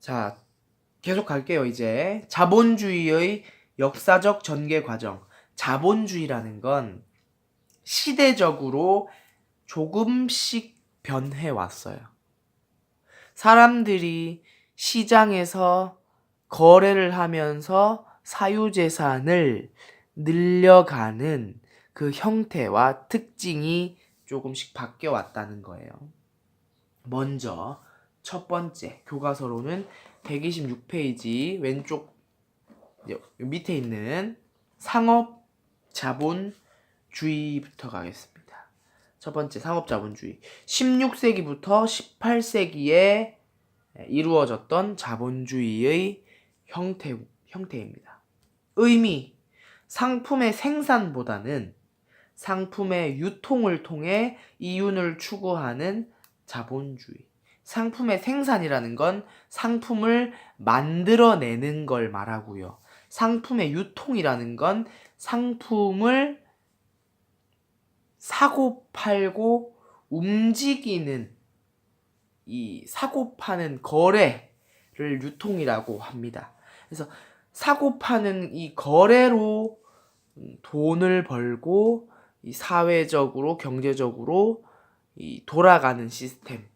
자, 계속 갈게요, 이제. 자본주의의 역사적 전개 과정. 자본주의라는 건 시대적으로 조금씩 변해 왔어요. 사람들이 시장에서 거래를 하면서 사유재산을 늘려가는 그 형태와 특징이 조금씩 바뀌어 왔다는 거예요. 먼저 첫 번째 교과서로는 126페이지 왼쪽 밑에 있는 상업 자본주의부터 가겠습니다. 첫 번째 상업 자본주의. 16세기부터 18세기에 이루어졌던 자본주의의 형태입니다. 의미, 상품의 생산보다는 상품의 유통을 통해 이윤을 추구하는 자본주의. 상품의 생산이라는 건 상품을 만들어내는 걸 말하고요. 상품의 유통이라는 건 상품을 사고 팔고 움직이는 이 사고 파는 거래를 유통이라고 합니다. 그래서 사고 파는 이 거래로 돈을 벌고 이 사회적으로 경제적으로 이 돌아가는 시스템을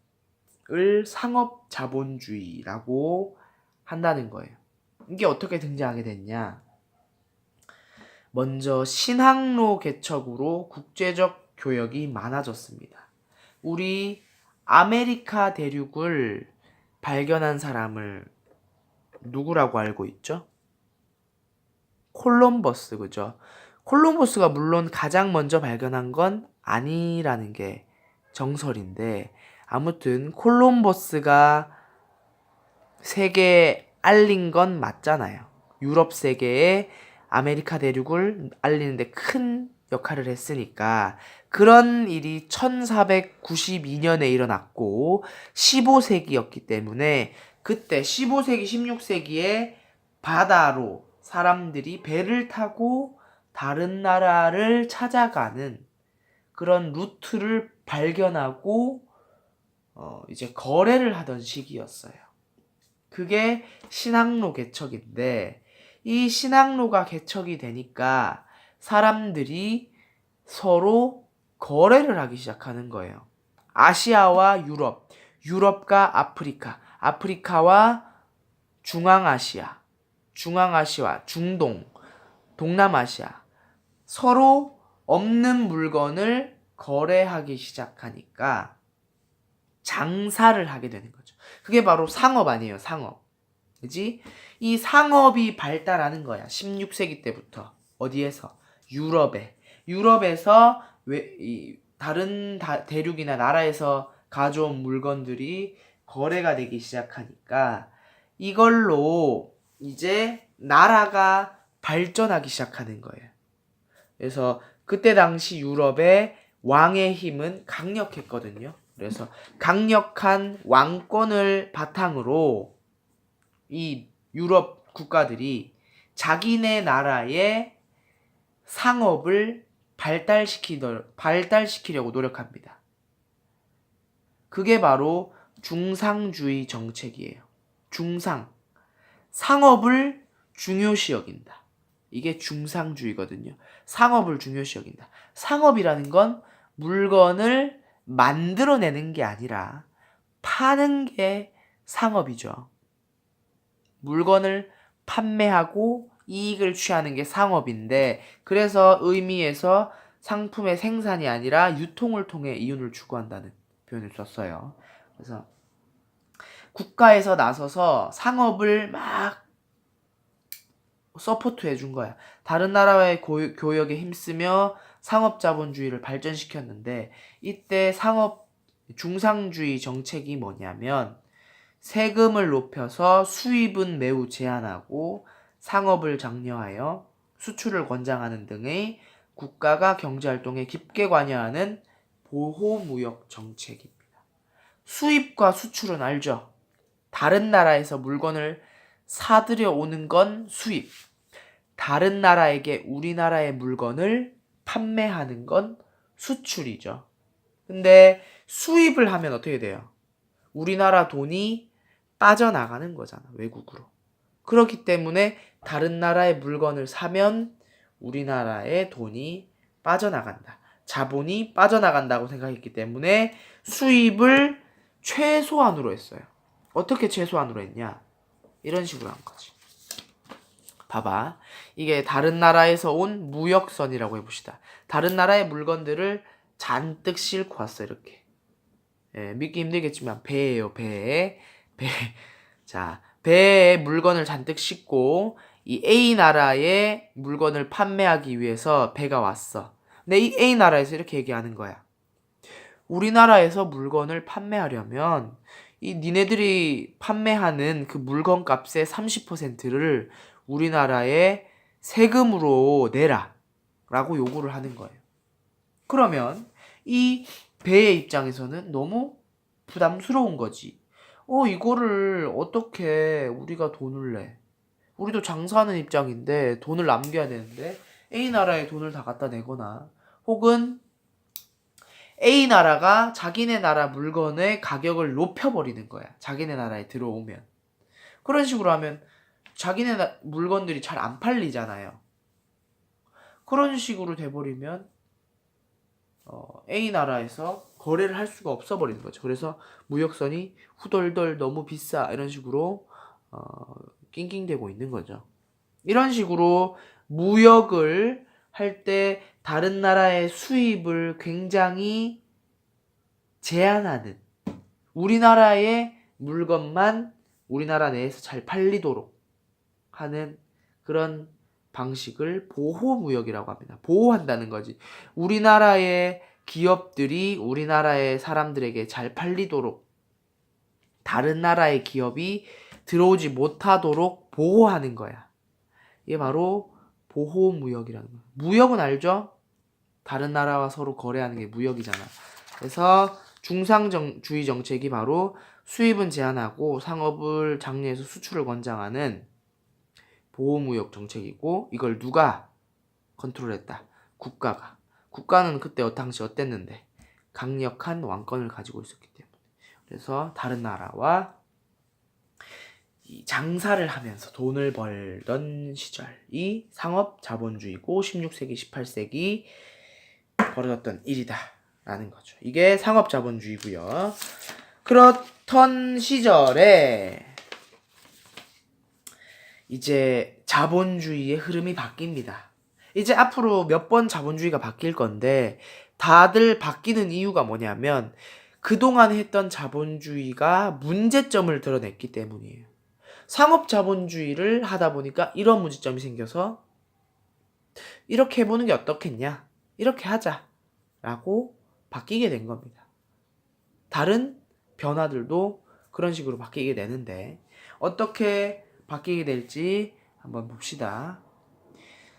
상업 자본주의라고 한다는 거예요. 이게 어떻게 등장하게 됐냐? 먼저 신항로 개척으로 국제적 교역이 많아졌습니다. 우리 아메리카 대륙을 발견한 사람을 누구라고 알고 있죠? 콜럼버스, 그죠? 콜럼버스가 물론 가장 먼저 발견한 건 아니라는 게 정설인데, 아무튼 콜럼버스가 세계에 알린 건 맞잖아요. 유럽 세계에 아메리카 대륙을 알리는데 큰 역할을 했으니까 그런 일이 1492년에 일어났고 15세기였기 때문에 그때 15세기, 16세기에 바다로 사람들이 배를 타고 다른 나라를 찾아가는 그런 루트를 발견하고 이제 거래를 하던 시기였어요. 그게 신항로 개척인데 이 신항로가 개척이 되니까 사람들이 서로 거래를 하기 시작하는 거예요. 아시아와 유럽, 유럽과 아프리카, 아프리카와 중앙아시아, 중앙아시아와 중동, 동남아시아 서로 없는 물건을 거래하기 시작하니까 장사를 하게 되는 거죠. 그게 바로 상업 아니에요, 상업. 그지? 이 상업이 발달하는 거야. 16세기 때부터. 어디에서? 유럽에. 유럽에서 다른 대륙이나 나라에서 가져온 물건들이 거래가 되기 시작하니까 이걸로 이제 나라가 발전하기 시작하는 거예요. 그래서 그때 당시 유럽의 왕의 힘은 강력했거든요. 그래서 강력한 왕권을 바탕으로 이 유럽 국가들이 자기네 나라의 상업을 발달시키려고 노력합니다. 그게 바로 중상주의 정책이에요. 중상. 상업을 중요시 여긴다. 이게 중상주의거든요. 상업을 중요시 여긴다. 상업이라는 건 물건을 만들어내는 게 아니라 파는 게 상업이죠. 물건을 판매하고 이익을 취하는 게 상업인데, 그래서 의미에서 상품의 생산이 아니라 유통을 통해 이윤을 추구한다는 표현을 썼어요. 그래서 국가에서 나서서 상업을 막 서포트 해준 거야. 다른 나라와의 교역에 힘쓰며 상업자본주의를 발전시켰는데, 이때 중상주의 정책이 뭐냐면 세금을 높여서 수입은 매우 제한하고 상업을 장려하여 수출을 권장하는 등의 국가가 경제활동에 깊게 관여하는 보호무역 정책입니다. 수입과 수출은 알죠? 다른 나라에서 물건을 사들여 오는 건 수입, 다른 나라에게 우리나라의 물건을 판매하는 건 수출이죠. 근데 수입을 하면 어떻게 돼요? 우리나라 돈이 빠져나가는 거잖아, 외국으로. 그렇기 때문에 다른 나라의 물건을 사면 우리나라의 돈이 빠져나간다. 자본이 빠져나간다고 생각했기 때문에 수입을 최소한으로 했어요. 어떻게 최소한으로 했냐? 이런 식으로 한 거지. 봐봐. 이게 다른 나라에서 온 무역선이라고 해봅시다. 다른 나라의 물건들을 잔뜩 싣고 왔어, 이렇게. 예, 믿기 힘들겠지만 배예요, 배. 배. 자, 배에 물건을 잔뜩 싣고 이 A 나라의 물건을 판매하기 위해서 배가 왔어. 근데 이 A 나라에서 이렇게 얘기하는 거야. 우리나라에서 물건을 판매하려면 이 니네들이 판매하는 그 물건 값의 30%를 우리나라에 세금으로 내라 라고 요구를 하는 거예요. 그러면 이 배의 입장에서는 너무 부담스러운 거지. 이거를 어떻게 우리가 돈을 내? 우리도 장사하는 입장인데 돈을 남겨야 되는데 A 나라에 돈을 다 갖다 내거나 혹은 A 나라가 자기네 나라 물건의 가격을 높여버리는 거야. 자기네 나라에 들어오면. 그런 식으로 하면 자기네 물건들이 잘 안 팔리잖아요. 그런 식으로 돼버리면 A 나라에서 거래를 할 수가 없어 버리는 거죠. 그래서 무역선이 후덜덜 너무 비싸 이런 식으로 낑낑대고 있는 거죠. 이런 식으로 무역을 할 때 다른 나라의 수입을 굉장히 제한하는, 우리나라의 물건만 우리나라 내에서 잘 팔리도록 하는 그런 방식을 보호무역이라고 합니다. 보호한다는 거지. 우리나라의 기업들이 우리나라의 사람들에게 잘 팔리도록 다른 나라의 기업이 들어오지 못하도록 보호하는 거야. 이게 바로 보호무역이라는 거야. 무역은 알죠? 다른 나라와 서로 거래하는 게 무역이잖아. 그래서 중상주의 정책이 바로 수입은 제한하고 상업을 장려해서 수출을 권장하는 보호무역 정책이고, 이걸 누가 컨트롤했다? 국가가. 국가는 그때 당시 어땠는데? 강력한 왕권을 가지고 있었기 때문에. 그래서 다른 나라와 이 장사를 하면서 돈을 벌던 시절이 상업 자본주의고 16세기, 18세기 벌어졌던 일이다 라는 거죠. 이게 상업 자본주의고요. 그렇던 시절에 이제 자본주의의 흐름이 바뀝니다. 이제 앞으로 몇 번 자본주의가 바뀔 건데 다들 바뀌는 이유가 뭐냐면 그동안 했던 자본주의가 문제점을 드러냈기 때문이에요. 상업 자본주의를 하다 보니까 이런 문제점이 생겨서 이렇게 해보는 게 어떻겠냐? 이렇게 하자 라고 바뀌게 된 겁니다. 다른 변화들도 그런 식으로 바뀌게 되는데 어떻게 바뀌게 될지 한번 봅시다.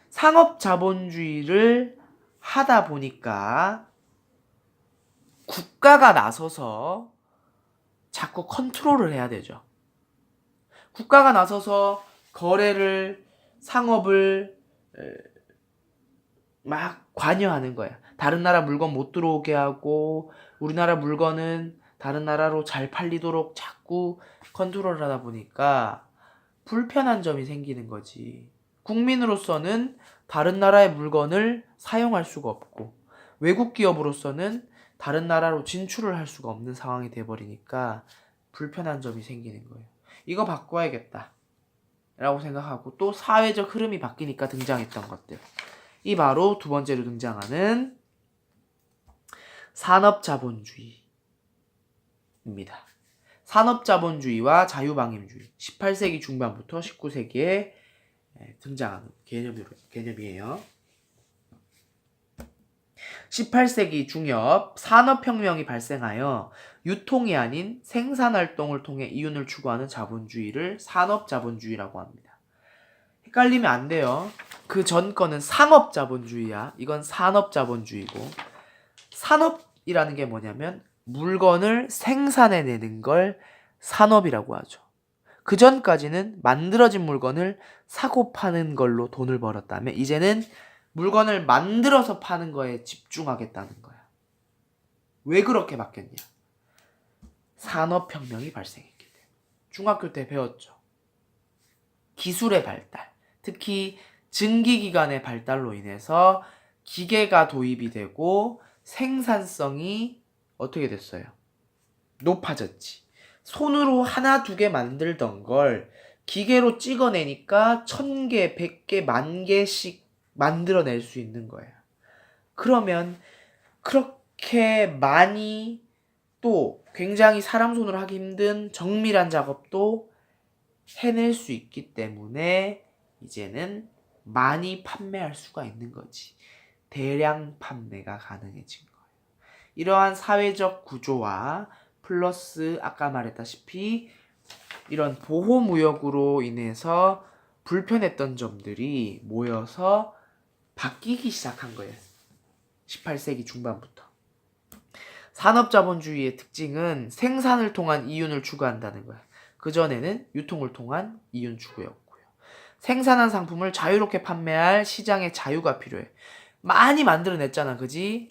상업 자본주의를 하다 보니까 국가가 나서서 자꾸 컨트롤을 해야 되죠. 국가가 나서서 거래를, 상업을 막 관여하는 거야. 다른 나라 물건 못 들어오게 하고 우리나라 물건은 다른 나라로 잘 팔리도록 자꾸 컨트롤을 하다 보니까 불편한 점이 생기는 거지. 국민으로서는 다른 나라의 물건을 사용할 수가 없고 외국 기업으로서는 다른 나라로 진출을 할 수가 없는 상황이 돼버리니까 불편한 점이 생기는 거예요. 이거 바꿔야겠다 라고 생각하고 또 사회적 흐름이 바뀌니까 등장했던 것들, 이 바로 두 번째로 등장하는 산업자본주의입니다. 산업자본주의와 자유방임주의, 18세기 중반부터 19세기에 등장하는 개념이에요. 18세기 중엽 산업혁명이 발생하여 유통이 아닌 생산활동을 통해 이윤을 추구하는 자본주의를 산업자본주의라고 합니다. 헷갈리면 안 돼요. 그 전 거는 상업자본주의야. 이건 산업자본주의고, 산업이라는 게 뭐냐면 물건을 생산해내는 걸 산업이라고 하죠. 그 전까지는 만들어진 물건을 사고 파는 걸로 돈을 벌었다면 이제는 물건을 만들어서 파는 거에 집중하겠다는 거야. 왜 그렇게 바뀌었냐? 산업혁명이 발생했기 때문에. 중학교 때 배웠죠. 기술의 발달, 특히 증기기관의 발달로 인해서 기계가 도입이 되고 생산성이 어떻게 됐어요? 높아졌지. 손으로 하나, 두 개 만들던 걸 기계로 찍어내니까 1000개, 100개, 10,000개씩 만들어낼 수 있는 거예요. 그러면 그렇게 많이 또 굉장히 사람 손으로 하기 힘든 정밀한 작업도 해낼 수 있기 때문에 이제는 많이 판매할 수가 있는 거지. 대량 판매가 가능해진 거예요. 이러한 사회적 구조와 플러스 아까 말했다시피 이런 보호무역으로 인해서 불편했던 점들이 모여서 바뀌기 시작한 거예요. 18세기 중반부터. 산업자본주의의 특징은 생산을 통한 이윤을 추구한다는 거야. 그전에는 유통을 통한 이윤 추구였고요. 생산한 상품을 자유롭게 판매할 시장의 자유가 필요해. 많이 만들어냈잖아, 그지?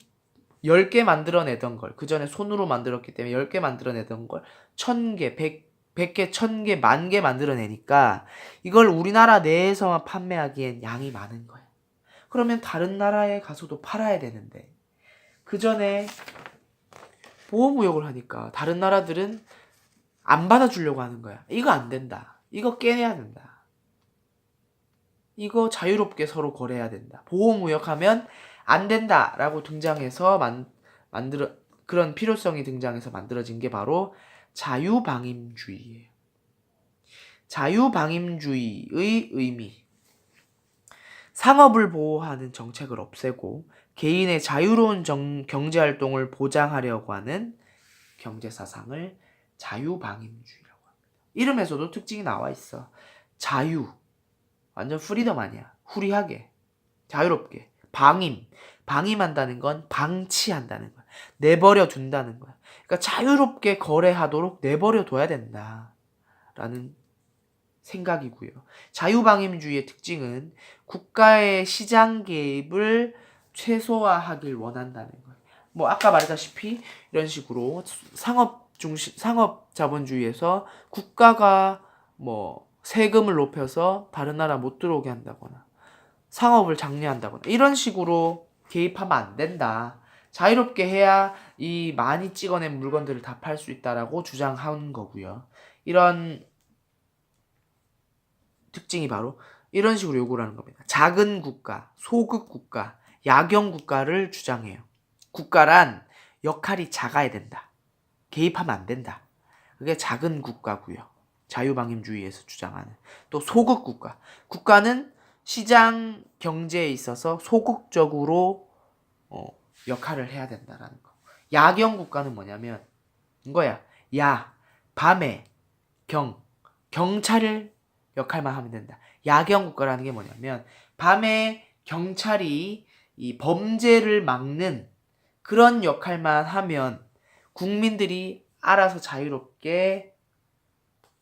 10개 만들어내던 걸, 그전에 손으로 만들었기 때문에 10개 만들어내던 걸 1000개, 100개, 1000개, 10,000개 만들어내니까 이걸 우리나라 내에서만 판매하기엔 양이 많은 거야. 그러면 다른 나라에 가서도 팔아야 되는데 그전에 보호무역을 하니까 다른 나라들은 안 받아주려고 하는 거야. 이거 안 된다. 이거 깨내야 된다. 이거 자유롭게 서로 거래해야 된다. 보호무역하면 안 된다라고 등장해서 그런 필요성이 등장해서 만들어진 게 바로 자유방임주의예요. 자유방임주의의 의미. 상업을 보호하는 정책을 없애고 개인의 자유로운 경제활동을 보장하려고 하는 경제사상을 자유방임주의라고 합니다. 이름에서도 특징이 나와 있어. 자유. 완전 프리덤 아니야. 후리하게. 자유롭게. 방임한다는 건 방치한다는 거야. 내버려 둔다는 거야. 그러니까 자유롭게 거래하도록 내버려 둬야 된다. 라는 생각이고요. 자유방임주의의 특징은 국가의 시장 개입을 최소화하길 원한다는 거예요. 뭐 아까 말했다시피 이런 식으로 상업 자본주의에서 국가가 뭐 세금을 높여서 다른 나라 못 들어오게 한다거나 상업을 장려한다거나 이런 식으로 개입하면 안 된다. 자유롭게 해야 이 많이 찍어낸 물건들을 다 팔 수 있다라고 주장한 거고요. 이런 특징이 바로 이런 식으로 요구를 하는 겁니다. 작은 국가, 소극 국가, 야경 국가를 주장해요. 국가란 역할이 작아야 된다. 개입하면 안 된다. 그게 작은 국가고요. 자유방임주의에서 주장하는. 또 소극 국가. 국가는 시장 경제에 있어서 소극적으로 역할을 해야 된다라는 거. 야경 국가는 뭐냐면 이거야. 밤에 경찰을 역할만 하면 된다. 야경 국가라는 게 뭐냐면 밤에 경찰이 이 범죄를 막는 그런 역할만 하면 국민들이 알아서 자유롭게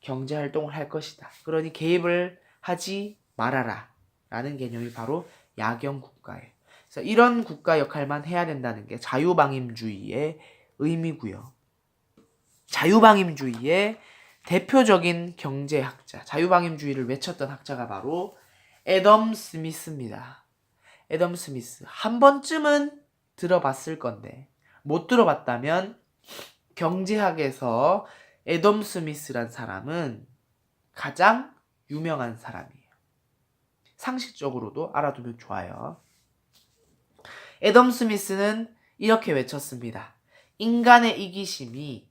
경제활동을 할 것이다. 그러니 개입을 하지 말아라. 라는 개념이 바로 야경 국가예요. 그래서 이런 국가 역할만 해야 된다는 게 자유방임주의의 의미고요. 자유방임주의의 대표적인 경제학자, 자유방임주의를 외쳤던 학자가 바로 애덤 스미스입니다. 애덤 스미스. 한 번쯤은 들어봤을 건데 못 들어봤다면 경제학에서 애덤 스미스란 사람은 가장 유명한 사람이에요. 상식적으로도 알아두면 좋아요. 애덤 스미스는 이렇게 외쳤습니다. 인간의 이기심이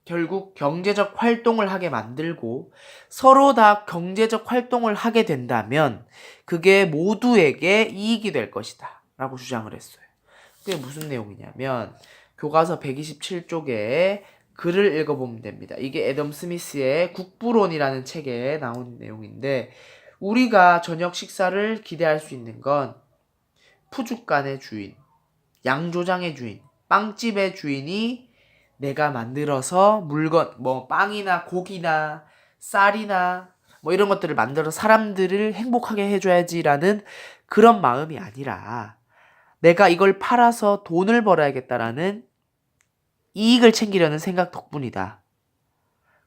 결국 경제적 활동을 하게 만들고 서로 다 경제적 활동을 하게 된다면 그게 모두에게 이익이 될 것이다 라고 주장을 했어요. 그게 무슨 내용이냐면 교과서 127쪽에 글을 읽어보면 됩니다. 이게 애덤 스미스의 국부론이라는 책에 나온 내용인데 우리가 저녁 식사를 기대할 수 있는 건 푸주간의 주인, 양조장의 주인, 빵집의 주인이 내가 만들어서 물건, 뭐 빵이나 고기나 쌀이나 뭐 이런 것들을 만들어서 사람들을 행복하게 해줘야지라는 그런 마음이 아니라 내가 이걸 팔아서 돈을 벌어야겠다라는 이익을 챙기려는 생각 덕분이다.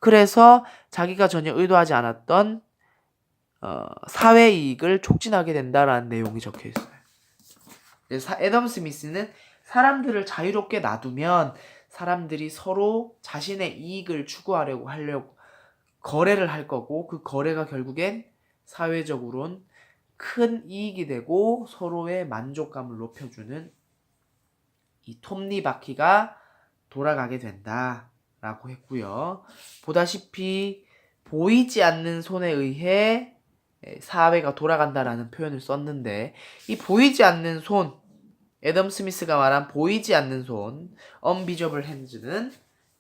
그래서 자기가 전혀 의도하지 않았던 사회 이익을 촉진하게 된다라는 내용이 적혀 있어요. 애덤 스미스는 사람들을 자유롭게 놔두면 사람들이 서로 자신의 이익을 추구하려고 거래를 할 거고, 그 거래가 결국엔 사회적으로는 큰 이익이 되고 서로의 만족감을 높여주는 이 톱니바퀴가 돌아가게 된다라고 했고요. 보다시피 보이지 않는 손에 의해 사회가 돌아간다라는 표현을 썼는데, 이 보이지 않는 손, 애덤 스미스가 말한 보이지 않는 손, unvisible hands는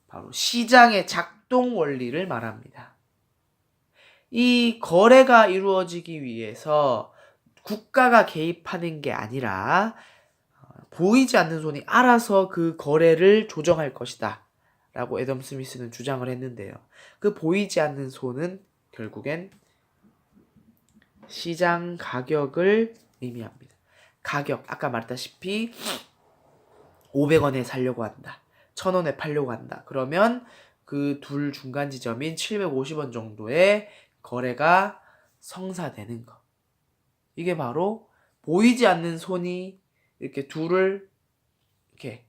바로 시장의 작동 원리를 말합니다. 이 거래가 이루어지기 위해서 국가가 개입하는 게 아니라 보이지 않는 손이 알아서 그 거래를 조정할 것이다 라고 애덤 스미스는 주장을 했는데요. 그 보이지 않는 손은 결국엔 시장 가격을 의미합니다. 가격, 아까 말했다시피 500원에 사려고 한다, 1000원에 팔려고 한다. 그러면 그 둘 중간 지점인 750원 정도의 거래가 성사되는 거. 이게 바로 보이지 않는 손이 이렇게 둘을 이렇게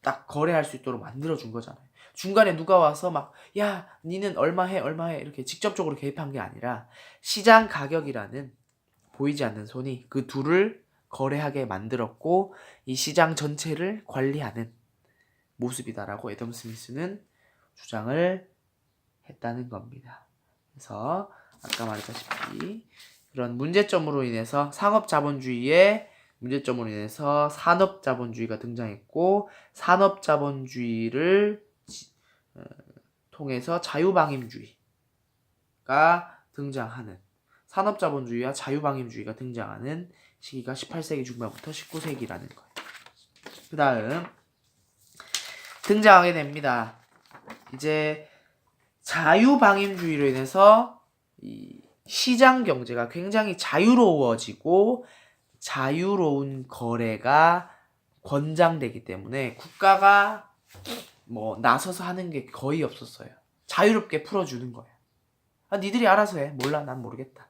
딱 거래할 수 있도록 만들어준 거잖아요. 중간에 누가 와서 막, 야, 니는 얼마 해 이렇게 직접적으로 개입한 게 아니라 시장 가격이라는 보이지 않는 손이 그 둘을 거래하게 만들었고, 이 시장 전체를 관리하는 모습이다라고 애덤 스미스는 주장을 했다는 겁니다. 그래서 아까 말했다시피 이런 문제점으로 인해서 상업자본주의의 문제점으로 인해서 산업자본주의가 등장했고, 산업자본주의를 통해서 자유방임주의가 등장하는, 산업자본주의와 자유방임주의가 등장하는 시기가 18세기 중반부터 19세기라는 거예요. 그 다음 등장하게 됩니다. 이제 자유방임주의로 인해서 이 시장 경제가 굉장히 자유로워지고 자유로운 거래가 권장되기 때문에 국가가 뭐 나서서 하는 게 거의 없었어요. 자유롭게 풀어주는 거예요. 니들이 알아서 해. 몰라, 난 모르겠다.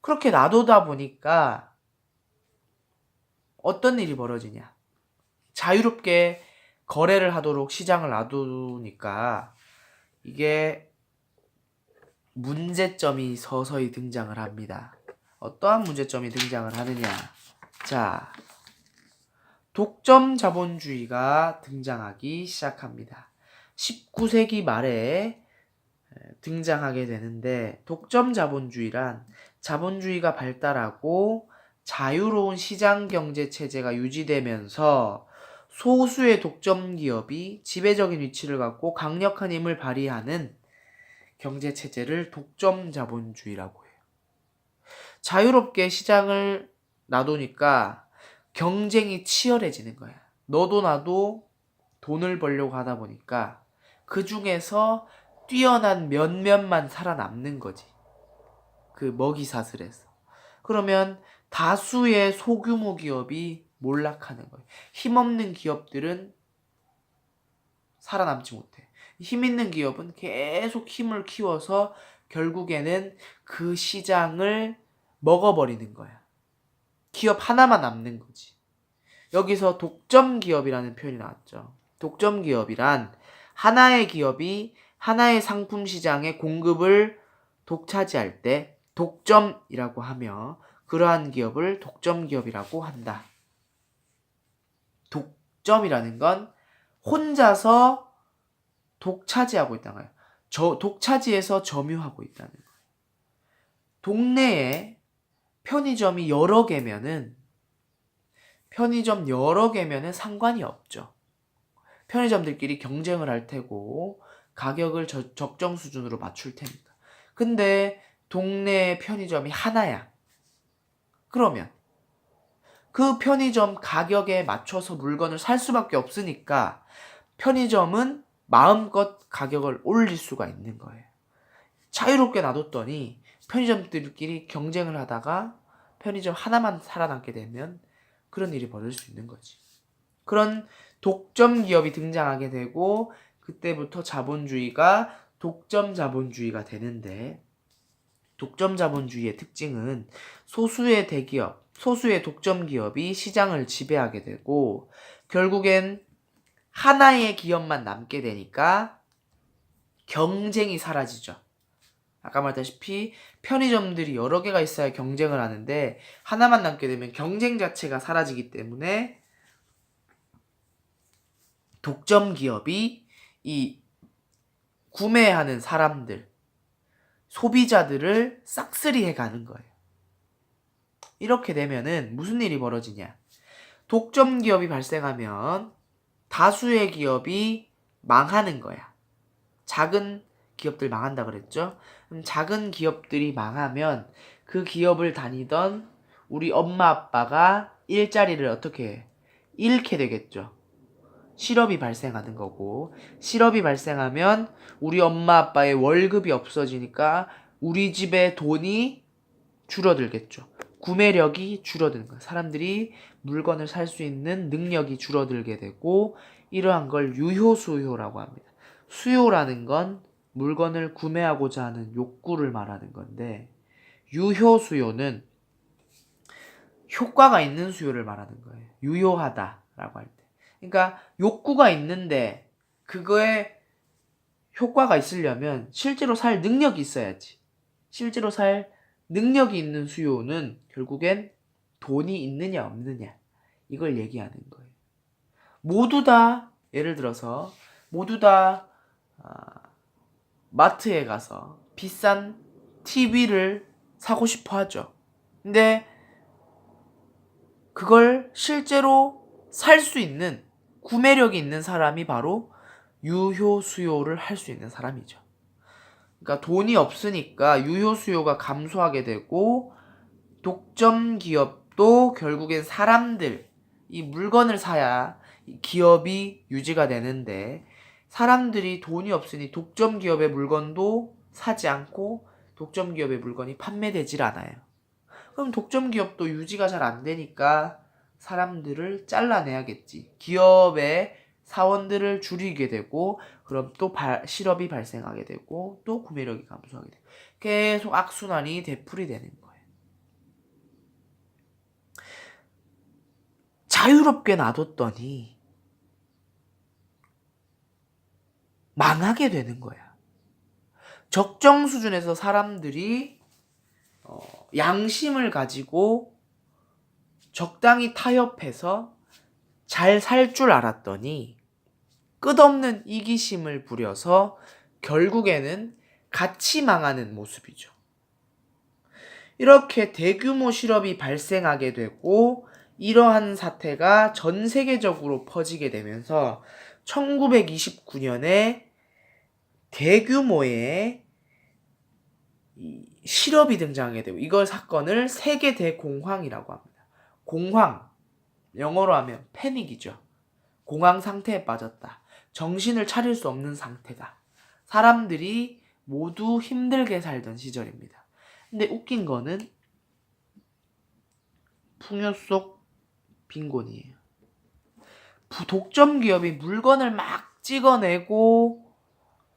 그렇게 놔두다 보니까 어떤 일이 벌어지냐. 자유롭게 거래를 하도록 시장을 놔두니까 이게 문제점이 서서히 등장을 합니다. 어떠한 문제점이 등장을 하느냐. 자, 독점 자본주의가 등장하기 시작합니다. 19세기 말에 등장하게 되는데, 독점 자본주의란 자본주의가 발달하고 자유로운 시장 경제 체제가 유지되면서 소수의 독점 기업이 지배적인 위치를 갖고 강력한 힘을 발휘하는 경제 체제를 독점 자본주의라고 해요. 자유롭게 시장을 놔두니까 경쟁이 치열해지는 거야. 너도 나도 돈을 벌려고 하다 보니까 그 중에서 뛰어난 몇몇만 살아남는 거지. 그 먹이사슬에서. 그러면 다수의 소규모 기업이 몰락하는 거예요. 힘없는 기업들은 살아남지 못해. 힘 있는 기업은 계속 힘을 키워서 결국에는 그 시장을 먹어버리는 거야. 기업 하나만 남는 거지. 여기서 독점 기업이라는 표현이 나왔죠. 독점 기업이란 하나의 기업이 하나의 상품 시장의 공급을 독차지할 때 독점이라고 하며, 그러한 기업을 독점 기업이라고 한다. 독점이라는 건 혼자서 독차지하고 있다는 거예요. 독차지해서 점유하고 있다는 거예요. 동네에 편의점이 여러 개면은 상관이 없죠. 편의점들끼리 경쟁을 할 테고 가격을 적정 수준으로 맞출 테니까. 근데 동네 편의점이 하나야. 그러면 그 편의점 가격에 맞춰서 물건을 살 수밖에 없으니까 편의점은 마음껏 가격을 올릴 수가 있는 거예요. 자유롭게 놔뒀더니 편의점들끼리 경쟁을 하다가 편의점 하나만 살아남게 되면 그런 일이 벌어질 수 있는 거지. 그런 독점 기업이 등장하게 되고, 그때부터 자본주의가 독점 자본주의가 되는데, 독점 자본주의의 특징은 소수의 대기업, 소수의 독점 기업이 시장을 지배하게 되고 결국엔 하나의 기업만 남게 되니까 경쟁이 사라지죠. 아까 말했다시피 편의점들이 여러 개가 있어야 경쟁을 하는데 하나만 남게 되면 경쟁 자체가 사라지기 때문에 독점 기업이 이 구매하는 사람들, 소비자들을 싹쓸이해 가는 거예요. 이렇게 되면은 무슨 일이 벌어지냐? 독점 기업이 발생하면 다수의 기업이 망하는 거야. 작은 기업들 망한다 그랬죠? 그럼 작은 기업들이 망하면 그 기업을 다니던 우리 엄마 아빠가 일자리를 어떻게 해? 잃게 되겠죠. 실업이 발생하는 거고, 실업이 발생하면 우리 엄마 아빠의 월급이 없어지니까 우리 집의 돈이 줄어들겠죠. 구매력이 줄어드는 거예요. 사람들이 물건을 살 수 있는 능력이 줄어들게 되고, 이러한 걸 유효수요라고 합니다. 수요라는 건 물건을 구매하고자 하는 욕구를 말하는 건데, 유효수요는 효과가 있는 수요를 말하는 거예요. 유효하다라고 할 때. 그러니까 욕구가 있는데 그거에 효과가 있으려면 실제로 살 능력이 있어야지. 실제로 살 능력이 있는 수요는 결국엔 돈이 있느냐 없느냐 이걸 얘기하는 거예요. 모두 다 예를 들어서 모두 다 마트에 가서 비싼 TV를 사고 싶어 하죠. 근데 그걸 실제로 살 수 있는 구매력이 있는 사람이 바로 유효 수요를 할 수 있는 사람이죠. 그러니까 돈이 없으니까 유효 수요가 감소하게 되고 독점 기업도 결국엔 사람들, 이 물건을 사야 기업이 유지가 되는데 사람들이 돈이 없으니 독점 기업의 물건도 사지 않고 독점 기업의 물건이 판매되질 않아요. 그럼 독점 기업도 유지가 잘 안 되니까 사람들을 잘라내야겠지. 기업의 사원들을 줄이게 되고 그럼 또 실업이 발생하게 되고 또 구매력이 감소하게 되고 계속 악순환이 되풀이 되는 거예요. 자유롭게 놔뒀더니 망하게 되는 거야. 적정 수준에서 사람들이 양심을 가지고 적당히 타협해서 잘 살 줄 알았더니 끝없는 이기심을 부려서 결국에는 같이 망하는 모습이죠. 이렇게 대규모 실업이 발생하게 되고 이러한 사태가 전 세계적으로 퍼지게 되면서 1929년에 대규모의 실업이 등장하게 되고 이걸 사건을 세계 대공황이라고 합니다. 공황, 영어로 하면 패닉이죠. 공황 상태에 빠졌다. 정신을 차릴 수 없는 상태다. 사람들이 모두 힘들게 살던 시절입니다. 근데 웃긴 거는 풍요 속 빈곤이에요. 독점 기업이 물건을 막 찍어내고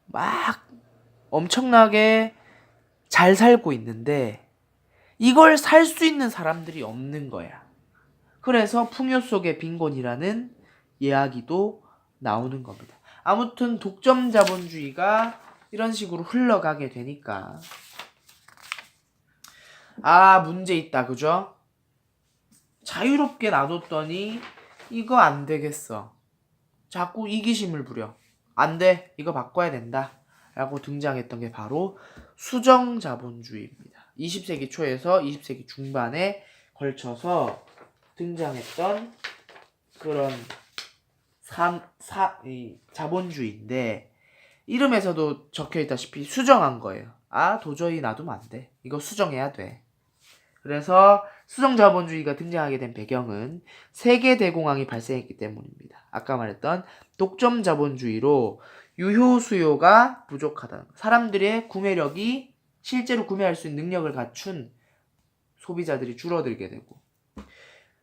막 엄청나게 잘 살고 있는데 이걸 살 수 있는 사람들이 없는 거야. 그래서 풍요 속의 빈곤이라는 이야기도 나오는 겁니다. 아무튼 독점 자본주의가 이런 식으로 흘러가게 되니까 문제 있다, 그죠? 자유롭게 놔뒀더니 이거 안 되겠어. 자꾸 이기심을 부려. 안 돼. 이거 바꿔야 된다. 라고 등장했던 게 바로 수정 자본주의입니다. 20세기 초에서 20세기 중반에 걸쳐서 등장했던 그런 자본주의인데 이름에서도 적혀있다시피 수정한 거예요. 도저히 놔두면 안 돼. 이거 수정해야 돼. 그래서 수정 자본주의가 등장하게 된 배경은 세계 대공황이 발생했기 때문입니다. 아까 말했던 독점 자본주의로 유효 수요가 부족하다. 사람들의 구매력이 실제로 구매할 수 있는 능력을 갖춘 소비자들이 줄어들게 되고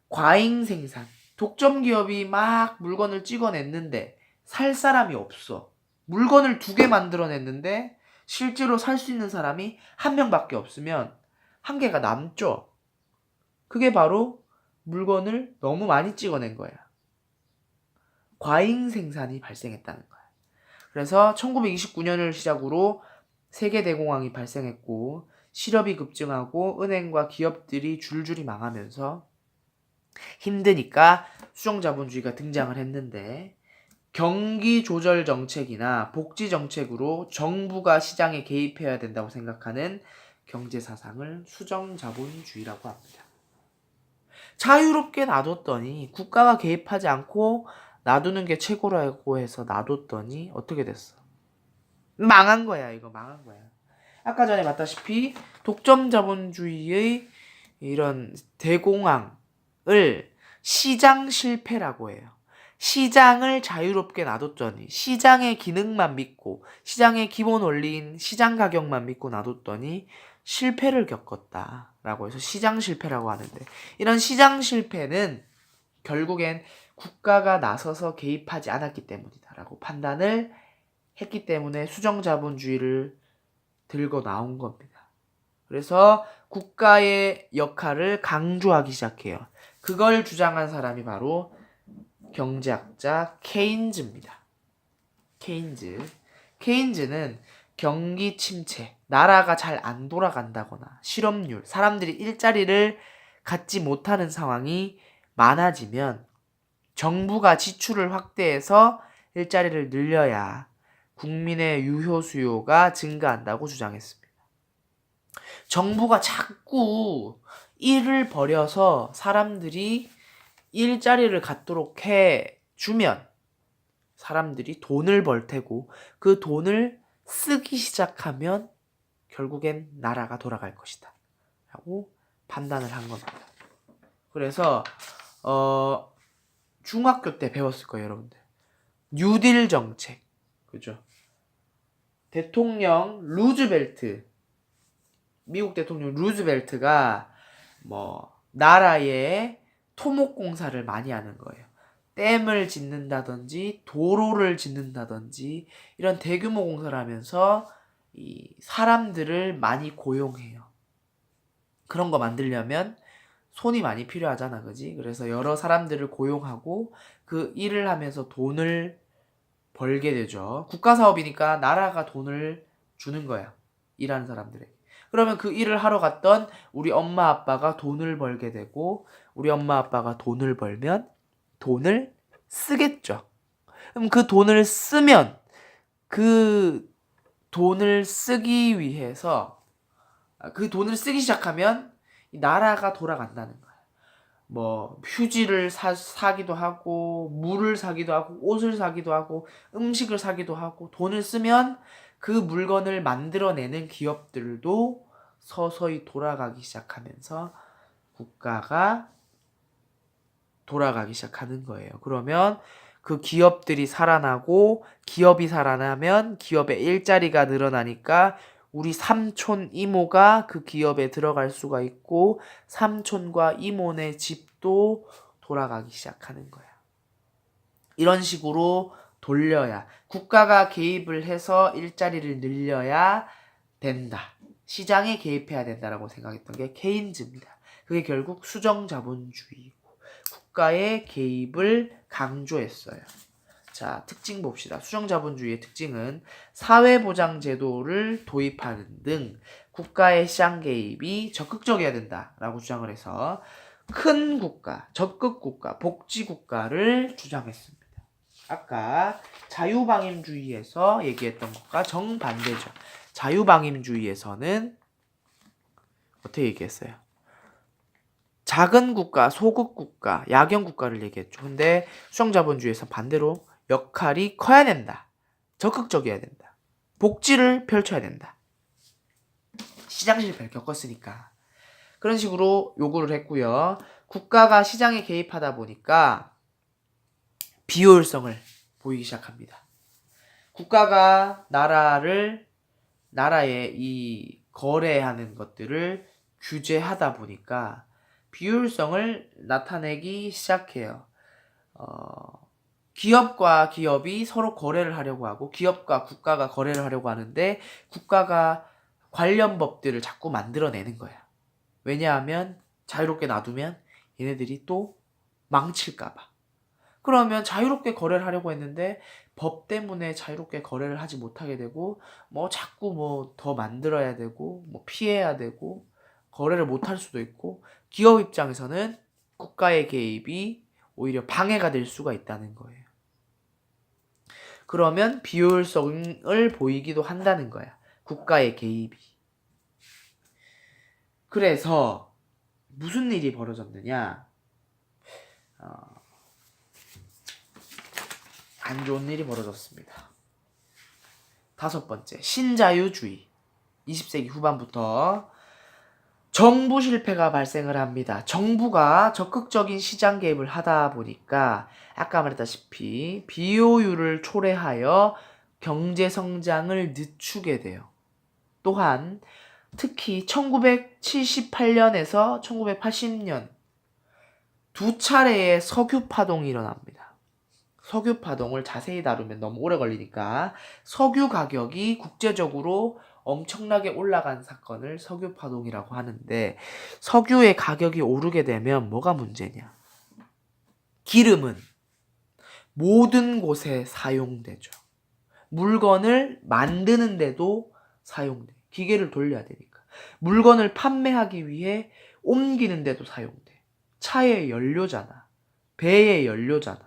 과잉 생산. 독점 기업이 막 물건을 찍어냈는데 살 사람이 없어. 물건을 2개 만들어냈는데 실제로 살 수 있는 사람이 1명밖에 없으면 1개가 남죠. 그게 바로 물건을 너무 많이 찍어낸 거야. 과잉 생산이 발생했다는 거야. 그래서 1929년을 시작으로 세계 대공황이 발생했고 실업이 급증하고 은행과 기업들이 줄줄이 망하면서 힘드니까 수정자본주의가 등장을 했는데 경기 조절 정책이나 복지 정책으로 정부가 시장에 개입해야 된다고 생각하는 경제 사상을 수정자본주의라고 합니다. 자유롭게 놔뒀더니 국가가 개입하지 않고 놔두는 게 최고라고 해서 놔뒀더니 어떻게 됐어? 망한 거야. 이거 망한 거야. 아까 전에 봤다시피 독점 자본주의의 이런 대공황을 시장 실패라고 해요. 시장을 자유롭게 놔뒀더니 시장의 기능만 믿고 시장의 기본 원리인 시장 가격만 믿고 놔뒀더니 실패를 겪었다라고 해서 시장 실패라고 하는데 이런 시장 실패는 결국엔 국가가 나서서 개입하지 않았기 때문이다라고 판단을 했기 때문에 수정자본주의를 들고 나온 겁니다. 그래서 국가의 역할을 강조하기 시작해요. 그걸 주장한 사람이 바로 경제학자 케인즈입니다. 케인즈는 경기 침체, 나라가 잘 안 돌아간다거나 실업률, 사람들이 일자리를 갖지 못하는 상황이 많아지면 정부가 지출을 확대해서 일자리를 늘려야 국민의 유효 수요가 증가한다고 주장했습니다. 정부가 자꾸 일을 벌여서 사람들이 일자리를 갖도록 해주면 사람들이 돈을 벌 테고 그 돈을 쓰기 시작하면 결국엔 나라가 돌아갈 것이다 라고 판단을 한 겁니다. 그래서 중학교 때 배웠을 거예요, 여러분들. 뉴딜 정책, 그죠? 대통령 루즈벨트, 미국 대통령 루즈벨트가 나라에 토목공사를 많이 하는 거예요. 댐을 짓는다든지 도로를 짓는다든지 이런 대규모 공사를 하면서 이 사람들을 많이 고용해요. 그런 거 만들려면 손이 많이 필요하잖아, 그지? 그래서 여러 사람들을 고용하고 그 일을 하면서 돈을 벌게 되죠. 국가사업이니까 나라가 돈을 주는 거야. 일하는 사람들에게. 그러면 그 일을 하러 갔던 우리 엄마 아빠가 돈을 벌게 되고 우리 엄마 아빠가 돈을 벌면 돈을 쓰겠죠. 그럼 그 돈을 쓰면 그 돈을 쓰기 위해서 그 돈을 쓰기 시작하면 나라가 돌아간다는 거야. 휴지를 사기도 하고 물을 사기도 하고 옷을 사기도 하고 음식을 사기도 하고 돈을 쓰면 그 물건을 만들어내는 기업들도 서서히 돌아가기 시작하면서 국가가 돌아가기 시작하는 거예요. 그러면 그 기업들이 살아나고 기업이 살아나면 기업의 일자리가 늘어나니까 우리 삼촌 이모가 그 기업에 들어갈 수가 있고 삼촌과 이모네 집도 돌아가기 시작하는 거야. 이런 식으로 돌려야 국가가 개입을 해서 일자리를 늘려야 된다. 시장에 개입해야 된다라고 생각했던 게 케인즈입니다. 그게 결국 수정자본주의고 국가의 개입을 강조했어요. 자, 특징 봅시다. 수정자본주의의 특징은 사회보장제도를 도입하는 등 국가의 시장 개입이 적극적이어야 된다라고 주장을 해서 큰 국가, 적극국가, 복지국가를 주장했습니다. 아까 자유방임주의에서 얘기했던 것과 정반대죠. 자유방임주의에서는 어떻게 얘기했어요? 작은 국가, 소극국가, 야경국가를 얘기했죠. 근데 수정자본주의에서 반대로 역할이 커야 된다. 적극적이어야 된다. 복지를 펼쳐야 된다. 시장 실패를 겪었으니까. 그런 식으로 요구를 했고요. 국가가 시장에 개입하다 보니까 비효율성을 보이기 시작합니다. 국가가 나라에 이 거래하는 것들을 규제하다 보니까 비효율성을 나타내기 시작해요. 기업과 기업이 서로 거래를 하려고 하고 기업과 국가가 거래를 하려고 하는데 국가가 관련 법들을 자꾸 만들어내는 거야. 왜냐하면 자유롭게 놔두면 얘네들이 또 망칠까 봐. 그러면 자유롭게 거래를 하려고 했는데 법 때문에 자유롭게 거래를 하지 못하게 되고 뭐 자꾸 뭐 더 만들어야 되고 뭐 피해야 되고 거래를 못할 수도 있고 기업 입장에서는 국가의 개입이 오히려 방해가 될 수가 있다는 거예요. 그러면 비효율성을 보이기도 한다는 거야. 국가의 개입이. 그래서 무슨 일이 벌어졌느냐? 안 좋은 일이 벌어졌습니다. 5번째, 신자유주의. 20세기 후반부터 정부 실패가 발생을 합니다. 정부가 적극적인 시장 개입을 하다 보니까 아까 말했다시피 비효율을 초래하여 경제 성장을 늦추게 돼요. 또한 특히 1978년에서 1980년 두 차례의 석유 파동이 일어납니다. 석유 파동을 자세히 다루면 너무 오래 걸리니까 석유 가격이 국제적으로 엄청나게 올라간 사건을 석유 파동이라고 하는데 석유의 가격이 오르게 되면 뭐가 문제냐? 기름은 모든 곳에 사용되죠. 물건을 만드는데도 사용돼. 기계를 돌려야 되니까. 물건을 판매하기 위해 옮기는데도 사용돼. 차의 연료잖아. 배의 연료잖아.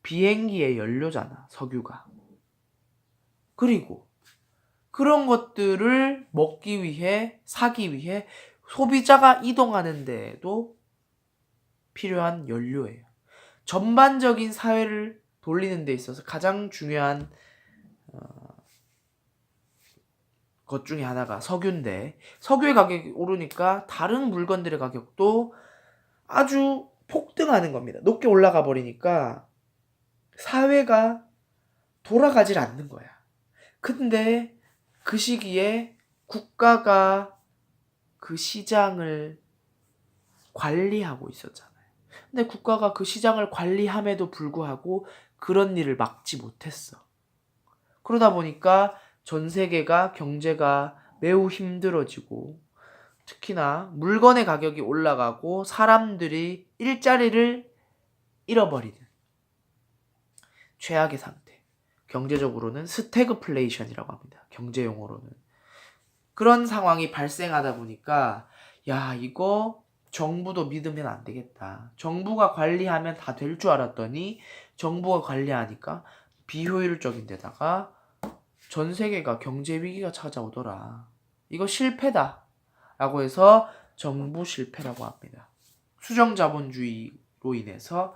비행기의 연료잖아. 석유가. 그리고 그런 것들을 먹기 위해 사기 위해 소비자가 이동하는 데에도 필요한 연료예요. 전반적인 사회를 돌리는 데 있어서 가장 중요한 것 중에 하나가 석유인데 석유의 가격이 오르니까 다른 물건들의 가격도 아주 폭등하는 겁니다. 높게 올라가 버리니까 사회가 돌아가질 않는 거야. 근데 그 시기에 국가가 그 시장을 관리하고 있었잖아요. 근데 국가가 그 시장을 관리함에도 불구하고 그런 일을 막지 못했어. 그러다 보니까 전 세계가 경제가 매우 힘들어지고 특히나 물건의 가격이 올라가고 사람들이 일자리를 잃어버리는 최악의 상태. 경제적으로는 스태그플레이션이라고 합니다. 경제 용어로는. 그런 상황이 발생하다 보니까 야 이거 정부도 믿으면 안 되겠다. 정부가 관리하면 다 될 줄 알았더니 정부가 관리하니까 비효율적인 데다가 전 세계가 경제 위기가 찾아오더라. 이거 실패다. 라고 해서 정부 실패라고 합니다. 수정자본주의로 인해서